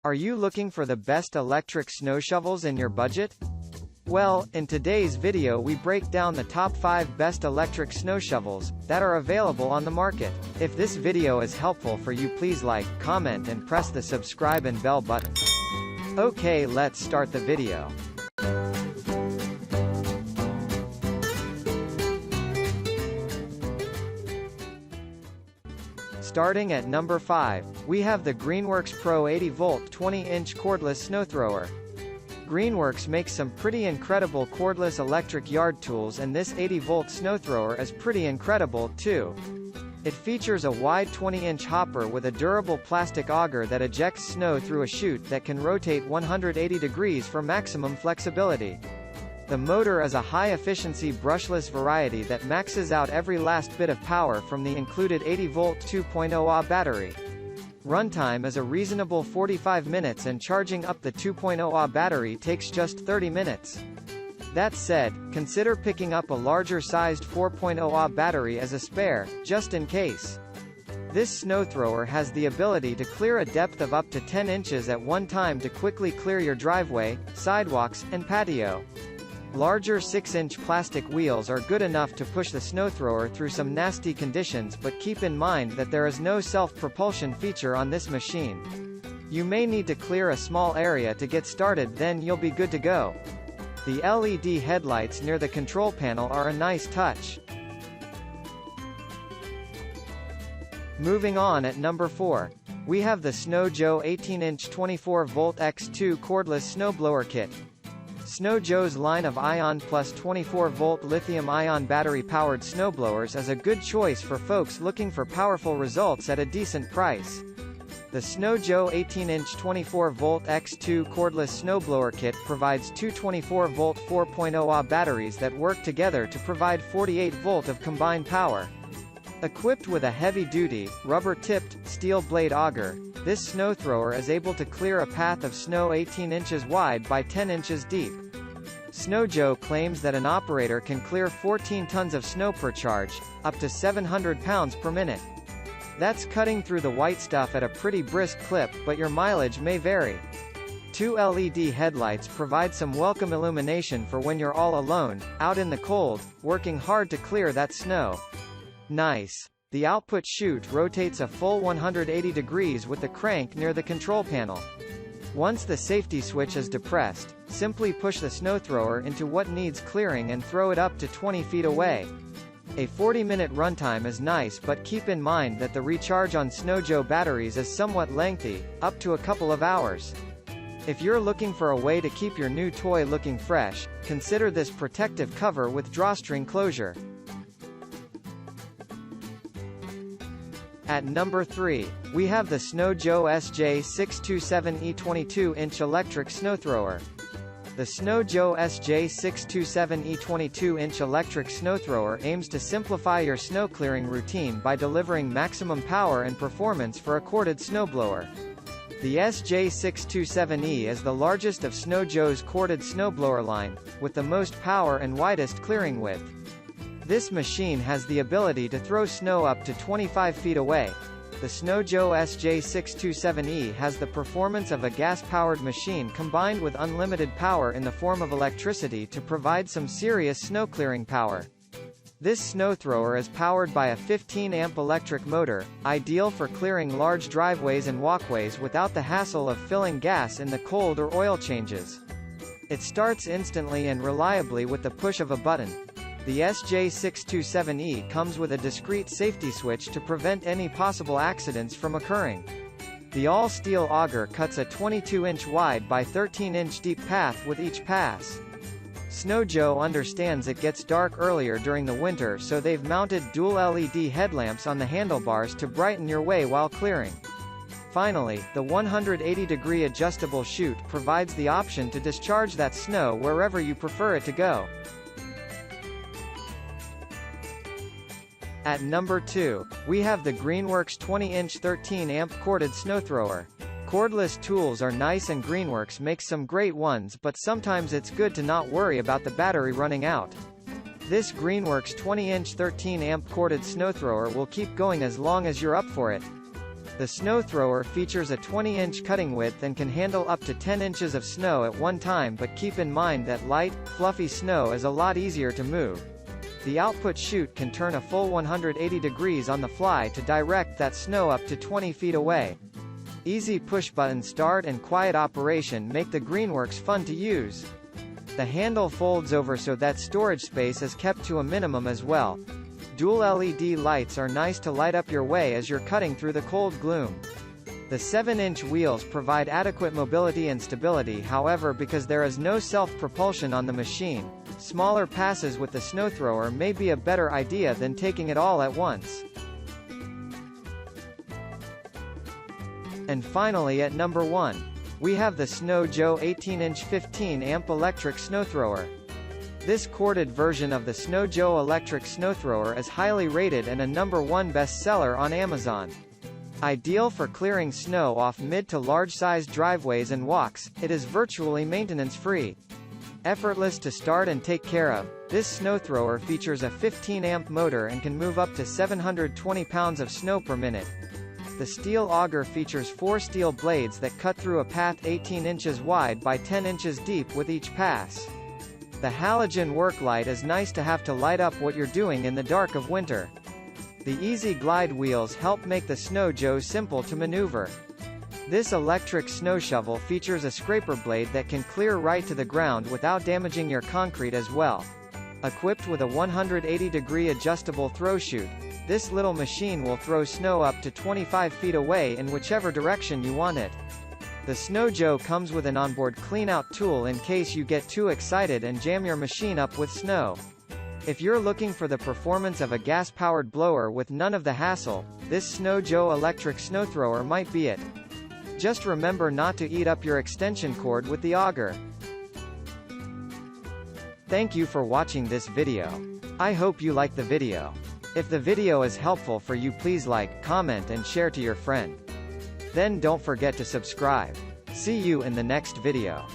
Are you looking for the best electric snow shovels in your budget? Well, in today's video we break down the top 5 best electric snow shovels that are available on the market. If this video is helpful for you, please like, comment and press the subscribe and bell button. Okay, let's start the video. Starting at number 5, we have the Greenworks Pro 80-volt 20-inch cordless snow thrower. Greenworks makes some pretty incredible cordless electric yard tools, and this 80-volt snow thrower is pretty incredible, too. It features a wide 20-inch hopper with a durable plastic auger that ejects snow through a chute that can rotate 180 degrees for maximum flexibility. The motor is a high-efficiency brushless variety that maxes out every last bit of power from the included 80-volt 2.0Ah battery. Runtime is a reasonable 45 minutes, and charging up the 2.0Ah battery takes just 30 minutes. That said, consider picking up a larger-sized 4.0Ah battery as a spare, just in case. This snow thrower has the ability to clear a depth of up to 10 inches at one time to quickly clear your driveway, sidewalks, and patio. Larger 6-inch plastic wheels are good enough to push the snow thrower through some nasty conditions, but keep in mind that there is no self-propulsion feature on this machine. You may need to clear a small area to get started, then you'll be good to go. The LED headlights near the control panel are a nice touch. Moving on, at number 4, we have the Snow Joe 18-inch 24-volt X2 cordless snowblower kit. Snow Joe's line of ION Plus 24-volt lithium-ion battery-powered snowblowers is a good choice for folks looking for powerful results at a decent price. The Snow Joe 18-inch 24-volt X2 cordless snowblower kit provides two 24-volt 4.0Ah batteries that work together to provide 48-volt of combined power. Equipped with a heavy-duty, rubber-tipped, steel blade auger, this snow thrower is able to clear a path of snow 18 inches wide by 10 inches deep. Snow Joe claims that an operator can clear 14 tons of snow per charge, up to 700 pounds per minute. That's cutting through the white stuff at a pretty brisk clip, but your mileage may vary. Two LED headlights provide some welcome illumination for when you're all alone, out in the cold, working hard to clear that snow. Nice. The output chute rotates a full 180 degrees with the crank near the control panel. Once the safety switch is depressed, simply push the snow thrower into what needs clearing and throw it up to 20 feet away. A 40-minute runtime is nice, but keep in mind that the recharge on Snow Joe batteries is somewhat lengthy, up to a couple of hours. If you're looking for a way to keep your new toy looking fresh, consider this protective cover with drawstring closure. At number 3, we have the Snow Joe SJ627E 22-inch electric snow thrower. The Snow Joe SJ627E 22-inch electric snow thrower aims to simplify your snow clearing routine by delivering maximum power and performance for a corded snowblower. The SJ627E is the largest of Snow Joe's corded snowblower line, with the most power and widest clearing width. This machine has the ability to throw snow up to 25 feet away. The Snow Joe SJ627E has the performance of a gas-powered machine combined with unlimited power in the form of electricity to provide some serious snow clearing power. This snow thrower is powered by a 15-amp electric motor, ideal for clearing large driveways and walkways without the hassle of filling gas in the cold or oil changes. It starts instantly and reliably with the push of a button. The SJ627E comes with a discrete safety switch to prevent any possible accidents from occurring. The all-steel auger cuts a 22-inch wide by 13-inch deep path with each pass. Snow Joe understands it gets dark earlier during the winter, so they've mounted dual LED headlamps on the handlebars to brighten your way while clearing. Finally, the 180-degree adjustable chute provides the option to discharge that snow wherever you prefer it to go. At number 2, we have the Greenworks 20-inch 13-amp corded snow thrower. Cordless tools are nice and Greenworks makes some great ones, but sometimes it's good to not worry about the battery running out. This Greenworks 20-inch 13-amp corded snow thrower will keep going as long as you're up for it. The snow thrower features a 20-inch cutting width and can handle up to 10 inches of snow at one time, but keep in mind that light, fluffy snow is a lot easier to move. The output chute can turn a full 180 degrees on the fly to direct that snow up to 20 feet away. Easy push-button start and quiet operation make the Greenworks fun to use. The handle folds over so that storage space is kept to a minimum as well. Dual LED lights are nice to light up your way as you're cutting through the cold gloom. The 7-inch wheels provide adequate mobility and stability, however, because there is no self-propulsion on the machine, smaller passes with the snow thrower may be a better idea than taking it all at once. And finally, at number 1, we have the Snow Joe 18-inch 15-amp electric snow thrower. This corded version of the Snow Joe electric snow thrower is highly rated and a #1 bestseller on Amazon. Ideal for clearing snow off mid to large-sized driveways and walks, it is virtually maintenance-free. Effortless to start and take care of, this snow thrower features a 15-amp motor and can move up to 720 pounds of snow per minute. The steel auger features 4 steel blades that cut through a path 18 inches wide by 10 inches deep with each pass. The halogen work light is nice to have to light up what you're doing in the dark of winter. The easy glide wheels help make the Snow Joe simple to maneuver. This electric snow shovel features a scraper blade that can clear right to the ground without damaging your concrete as well. Equipped with a 180-degree adjustable throw chute, this little machine will throw snow up to 25 feet away in whichever direction you want it. The Snow Joe comes with an onboard clean-out tool in case you get too excited and jam your machine up with snow. If you're looking for the performance of a gas-powered blower with none of the hassle, this Snow Joe electric snow thrower might be it. Just remember not to eat up your extension cord with the auger. Thank you for watching this video. I hope you like the video. If the video is helpful for you, please like, comment and share to your friend. Then don't forget to subscribe. See you in the next video.